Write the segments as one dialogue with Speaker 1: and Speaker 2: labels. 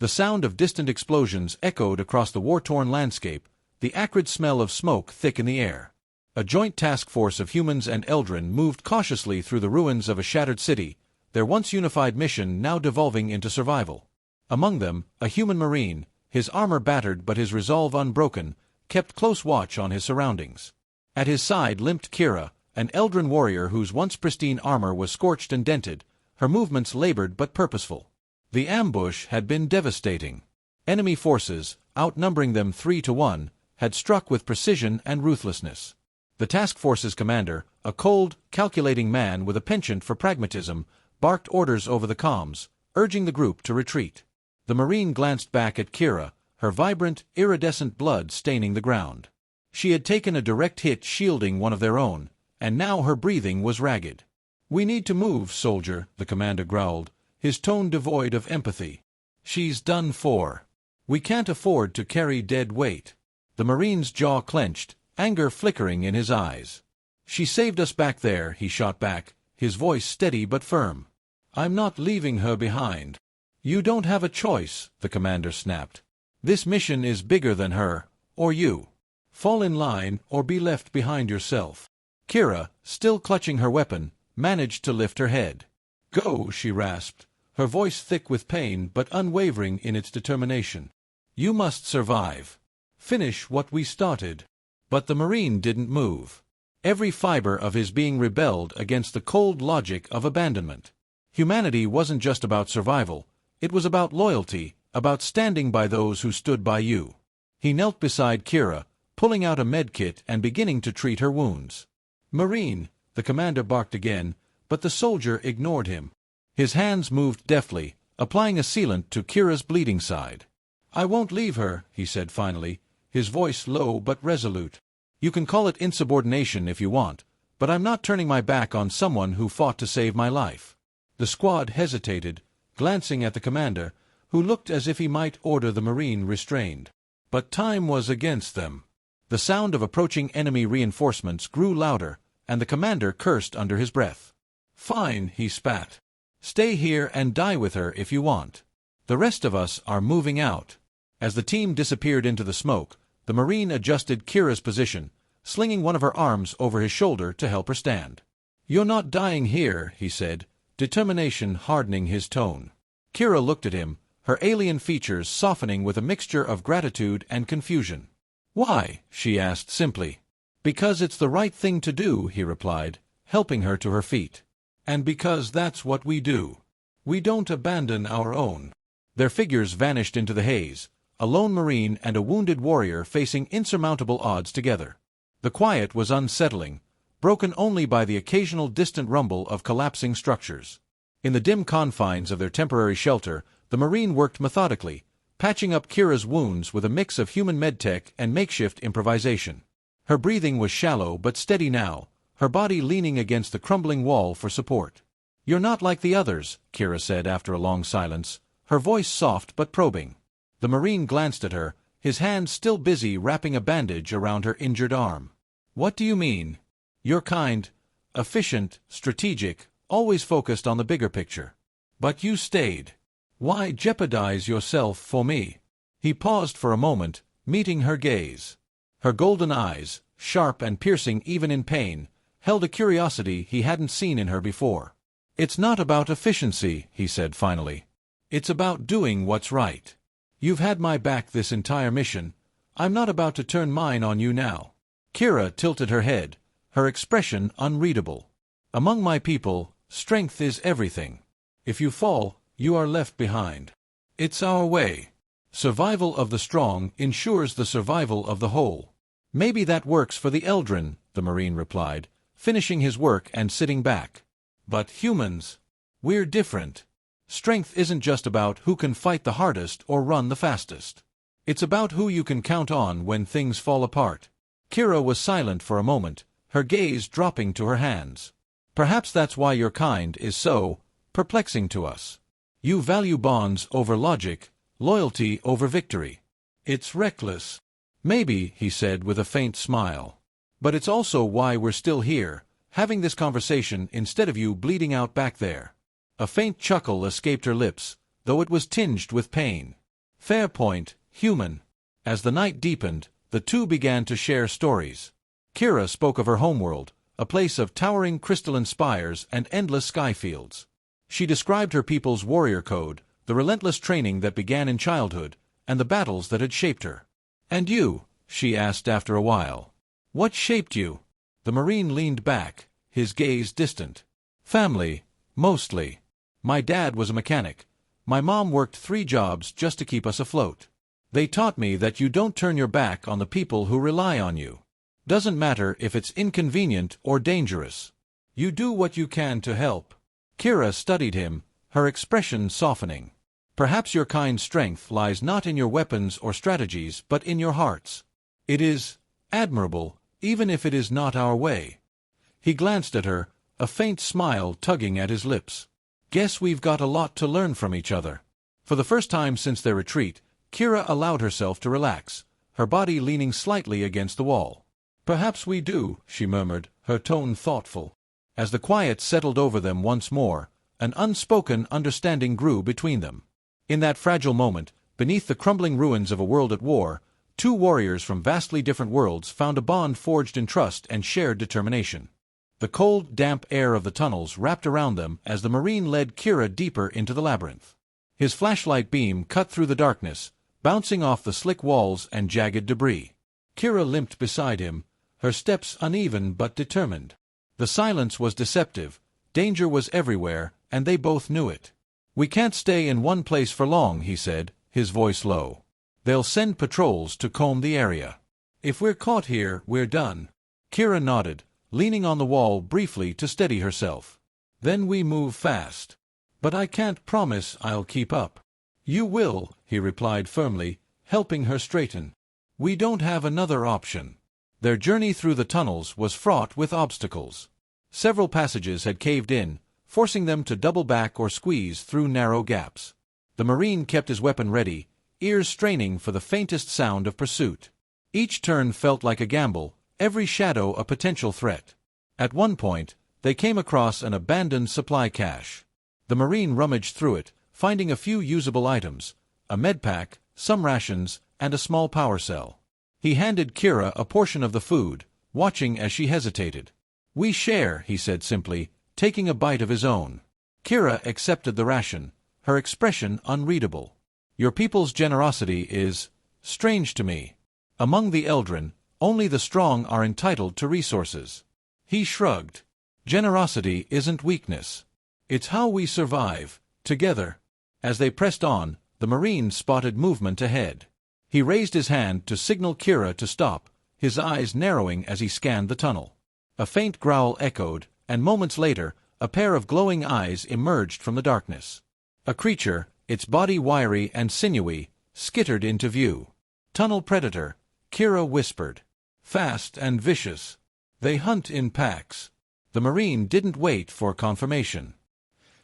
Speaker 1: The sound of distant explosions echoed across the war-torn landscape, the acrid smell of smoke thick in the air. A joint task force of humans and Eldryn moved cautiously through the ruins of a shattered city, their once unified mission now devolving into survival. Among them, a human marine, his armor battered but his resolve unbroken, kept close watch on his surroundings. At his side limped Kira, an Eldryn warrior whose once pristine armor was scorched and dented, her movements labored but purposeful. The ambush had been devastating. Enemy forces, outnumbering them 3-1, had struck with precision and ruthlessness. The task force's commander, a cold, calculating man with a penchant for pragmatism, barked orders over the comms, urging the group to retreat. The Marine glanced back at Kira, her vibrant, iridescent blood staining the ground. She had taken a direct hit shielding one of their own, and now her breathing was ragged. "We need to move, soldier," the commander growled, his tone devoid of empathy. "She's done for. We can't afford to carry dead weight." The Marine's jaw clenched, anger flickering in his eyes. "She saved us back there," he shot back, his voice steady but firm. "I'm not leaving her behind." "You don't have a choice," the commander snapped. "This mission is bigger than her, or you. Fall in line or be left behind yourself." Kira, still clutching her weapon, managed to lift her head. "Go," she rasped, her voice thick with pain but unwavering in its determination. "You must survive. Finish what we started." But the Marine didn't move. Every fiber of his being rebelled against the cold logic of abandonment. Humanity wasn't just about survival, it was about loyalty, about standing by those who stood by you. He knelt beside Kira, pulling out a medkit and beginning to treat her wounds. "Marine," the commander barked again, but the soldier ignored him. His hands moved deftly, applying a sealant to Kira's bleeding side. "I won't leave her," he said finally, his voice low but resolute. "You can call it insubordination if you want, but I'm not turning my back on someone who fought to save my life." The squad hesitated, glancing at the commander, who looked as if he might order the Marine restrained. But time was against them. The sound of approaching enemy reinforcements grew louder, and the commander cursed under his breath. "Fine," he spat. "Stay here and die with her if you want. The rest of us are moving out." As the team disappeared into the smoke, the Marine adjusted Kira's position, slinging one of her arms over his shoulder to help her stand. "You're not dying here," he said, determination hardening his tone. Kira looked at him, her alien features softening with a mixture of gratitude and confusion. "Why?" she asked simply. "Because it's the right thing to do," he replied, helping her to her feet. "And because that's what we do. We don't abandon our own." Their figures vanished into the haze, a lone Marine and a wounded warrior facing insurmountable odds together. The quiet was unsettling, broken only by the occasional distant rumble of collapsing structures. In the dim confines of their temporary shelter, the Marine worked methodically, patching up Kira's wounds with a mix of human medtech and makeshift improvisation. Her breathing was shallow but steady now, her body leaning against the crumbling wall for support. "You're not like the others," Kira said after a long silence, her voice soft but probing. The Marine glanced at her, his hand still busy wrapping a bandage around her injured arm. "What do you mean?" "You're kind, efficient, strategic, always focused on the bigger picture. But you stayed. Why jeopardize yourself for me?" He paused for a moment, meeting her gaze. Her golden eyes, sharp and piercing even in pain, held a curiosity he hadn't seen in her before. "It's not about efficiency," he said finally. "It's about doing what's right. You've had my back this entire mission. I'm not about to turn mine on you now." Kira tilted her head, her expression unreadable. "Among my people, strength is everything. If you fall, you are left behind. It's our way. Survival of the strong ensures the survival of the whole." "Maybe that works for the Eldryn," the Marine replied, finishing his work and sitting back. "But humans, we're different. Strength isn't just about who can fight the hardest or run the fastest. It's about who you can count on when things fall apart." Kira was silent for a moment, her gaze dropping to her hands. "Perhaps that's why your kind is so perplexing to us. You value bonds over logic, loyalty over victory. It's reckless." "Maybe," he said with a faint smile. "But it's also why we're still here, having this conversation instead of you bleeding out back there." A faint chuckle escaped her lips, though it was tinged with pain. Fair point, human. As the night deepened, the two began to share stories. Kira spoke of her homeworld, a place of towering crystalline spires and endless sky fields. She described her people's warrior code, the relentless training that began in childhood, and the battles that had shaped her. "And you?" she asked after a while. "What shaped you?" The Marine leaned back, his gaze distant. "Family, mostly. My dad was a mechanic. My mom worked 3 jobs just to keep us afloat. They taught me that you don't turn your back on the people who rely on you. Doesn't matter if it's inconvenient or dangerous. You do what you can to help." Kira studied him, her expression softening. "Perhaps your kind strength lies not in your weapons or strategies but in your hearts. It is admirable, even if it is not our way." He glanced at her, a faint smile tugging at his lips. "Guess we've got a lot to learn from each other." For the first time since their retreat, Kira allowed herself to relax, her body leaning slightly against the wall. "Perhaps we do," she murmured, her tone thoughtful. As the quiet settled over them once more, an unspoken understanding grew between them. In that fragile moment, beneath the crumbling ruins of a world at war, 2 warriors from vastly different worlds found a bond forged in trust and shared determination. The cold, damp air of the tunnels wrapped around them as the Marine led Kira deeper into the labyrinth. His flashlight beam cut through the darkness, bouncing off the slick walls and jagged debris. Kira limped beside him, her steps uneven but determined. The silence was deceptive, danger was everywhere, and they both knew it. "We can't stay in one place for long," he said, his voice low. "They'll send patrols to comb the area. If we're caught here, we're done." Kira nodded, leaning on the wall briefly to steady herself. "Then we move fast. But I can't promise I'll keep up." "You will," he replied firmly, helping her straighten. "We don't have another option." Their journey through the tunnels was fraught with obstacles. Several passages had caved in, forcing them to double back or squeeze through narrow gaps. The Marine kept his weapon ready, ears straining for the faintest sound of pursuit. Each turn felt like a gamble, every shadow a potential threat. At one point, they came across an abandoned supply cache. The Marine rummaged through it, finding a few usable items, a medpack, some rations, and a small power cell. He handed Kira a portion of the food, watching as she hesitated. "We share," he said simply, taking a bite of his own. Kira accepted the ration, her expression unreadable. "Your people's generosity is strange to me. Among the Eldryn, only the strong are entitled to resources." He shrugged. "Generosity isn't weakness. It's how we survive, together." As they pressed on, the Marine spotted movement ahead. He raised his hand to signal Kira to stop, his eyes narrowing as he scanned the tunnel. A faint growl echoed, and moments later, a pair of glowing eyes emerged from the darkness. A creature, its body wiry and sinewy, skittered into view. "Tunnel predator," Kira whispered. "Fast and vicious. They hunt in packs." The Marine didn't wait for confirmation.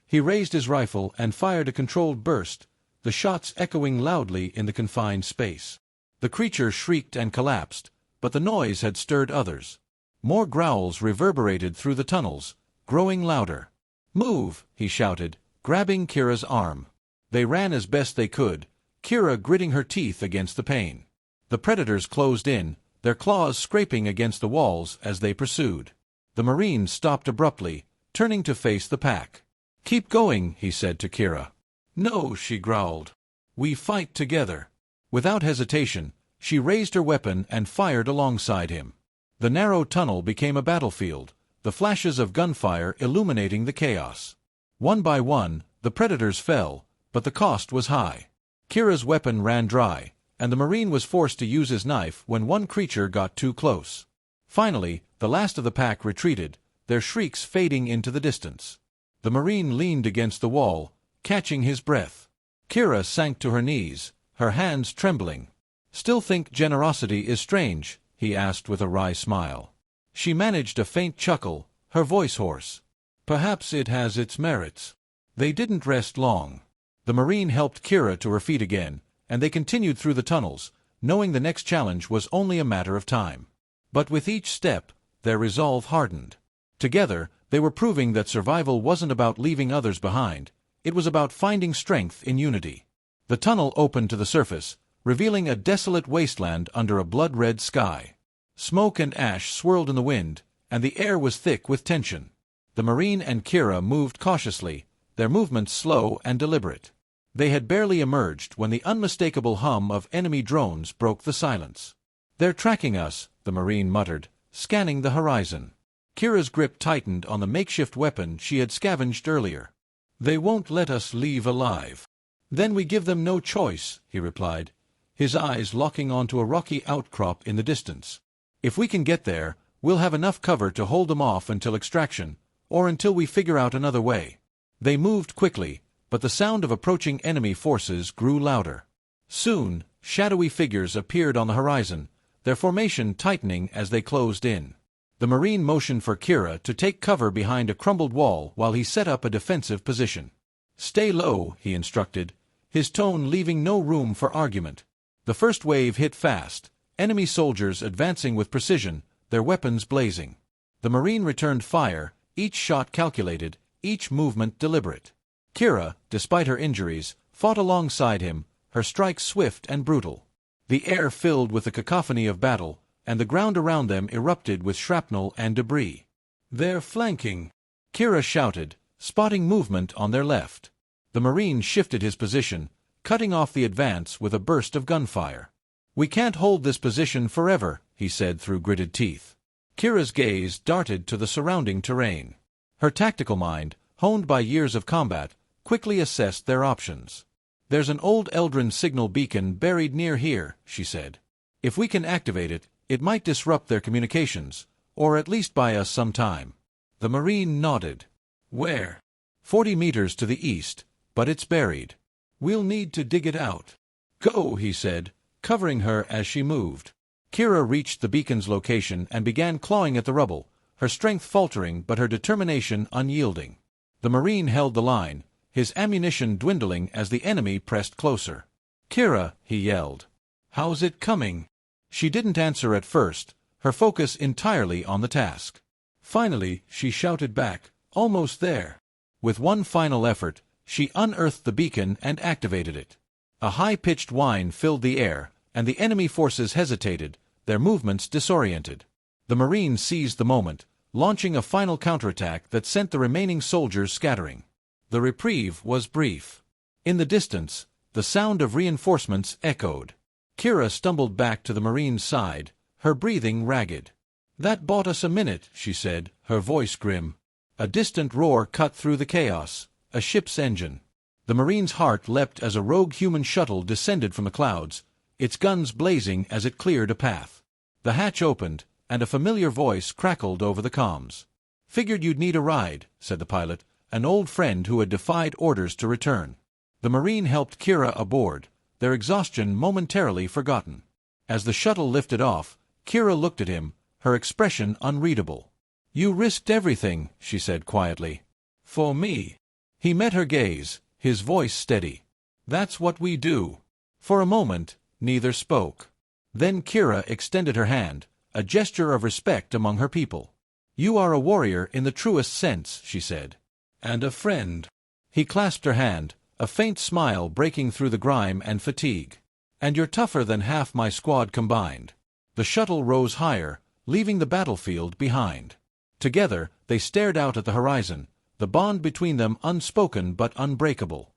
Speaker 1: He raised his rifle and fired a controlled burst, the shots echoing loudly in the confined space. The creature shrieked and collapsed, but the noise had stirred others. More growls reverberated through the tunnels, growing louder. "Move!" he shouted, grabbing Kira's arm. They ran as best they could, Kira gritting her teeth against the pain. The predators closed in, their claws scraping against the walls as they pursued. The Marine stopped abruptly, turning to face the pack. "Keep going," he said to Kira. "No," she growled. "We fight together." Without hesitation, she raised her weapon and fired alongside him. The narrow tunnel became a battlefield, the flashes of gunfire illuminating the chaos. One by one, the predators fell, but the cost was high. Kira's weapon ran dry, and the Marine was forced to use his knife when one creature got too close. Finally, the last of the pack retreated, their shrieks fading into the distance. The Marine leaned against the wall, catching his breath. Kira sank to her knees, her hands trembling. "Still think generosity is strange?" he asked with a wry smile. She managed a faint chuckle, her voice hoarse. "Perhaps it has its merits." They didn't rest long. The Marine helped Kira to her feet again, and they continued through the tunnels, knowing the next challenge was only a matter of time. But with each step, their resolve hardened. Together, they were proving that survival wasn't about leaving others behind, it was about finding strength in unity. The tunnel opened to the surface, revealing a desolate wasteland under a blood-red sky. Smoke and ash swirled in the wind, and the air was thick with tension. The Marine and Kira moved cautiously, their movements slow and deliberate. They had barely emerged when the unmistakable hum of enemy drones broke the silence. "They're tracking us," the Marine muttered, scanning the horizon. Kira's grip tightened on the makeshift weapon she had scavenged earlier. "They won't let us leave alive." "Then we give them no choice," he replied, his eyes locking onto a rocky outcrop in the distance. "If we can get there, we'll have enough cover to hold them off until extraction, or until we figure out another way." They moved quickly, but the sound of approaching enemy forces grew louder. Soon, shadowy figures appeared on the horizon, their formation tightening as they closed in. The Marine motioned for Kira to take cover behind a crumbled wall while he set up a defensive position. "Stay low," he instructed, his tone leaving no room for argument. The first wave hit fast, enemy soldiers advancing with precision, their weapons blazing. The Marine returned fire, each shot calculated, each movement deliberate. Kira, despite her injuries, fought alongside him, her strikes swift and brutal. The air filled with the cacophony of battle, and the ground around them erupted with shrapnel and debris. "They're flanking," Kira shouted, spotting movement on their left. The Marine shifted his position, cutting off the advance with a burst of gunfire. "We can't hold this position forever," he said through gritted teeth. Kira's gaze darted to the surrounding terrain. Her tactical mind, honed by years of combat, quickly assessed their options. "There's an old Eldryn signal beacon buried near here," she said. "If we can activate it, it might disrupt their communications, or at least buy us some time." The Marine nodded. "Where?" 40 meters to the east, but it's buried. "We'll need to dig it out." "Go," he said, covering her as she moved. Kira reached the beacon's location and began clawing at the rubble, her strength faltering but her determination unyielding. The Marine held the line, his ammunition dwindling as the enemy pressed closer. "Kira," he yelled. "How's it coming?" She didn't answer at first, her focus entirely on the task. Finally, she shouted back, "Almost there." With one final effort, she unearthed the beacon and activated it. A high-pitched whine filled the air, and the enemy forces hesitated, their movements disoriented. The Marine seized the moment, launching a final counterattack that sent the remaining soldiers scattering. The reprieve was brief. In the distance, the sound of reinforcements echoed. Kira stumbled back to the Marine's side, her breathing ragged. "That bought us a minute," she said, her voice grim. A distant roar cut through the chaos, a ship's engine. The Marine's heart leapt as a rogue human shuttle descended from the clouds, its guns blazing as it cleared a path. The hatch opened, and a familiar voice crackled over the comms. "Figured you'd need a ride," said the pilot, an old friend who had defied orders to return. The Marine helped Kira aboard, their exhaustion momentarily forgotten. As the shuttle lifted off, Kira looked at him, her expression unreadable. "You risked everything," she said quietly. "For me." He met her gaze, his voice steady. "That's what we do." For a moment, neither spoke. Then Kira extended her hand, a gesture of respect among her people. "You are a warrior in the truest sense," she said. "And a friend." He clasped her hand, a faint smile breaking through the grime and fatigue. "And you're tougher than half my squad combined." The shuttle rose higher, leaving the battlefield behind. Together, they stared out at the horizon, the bond between them unspoken but unbreakable.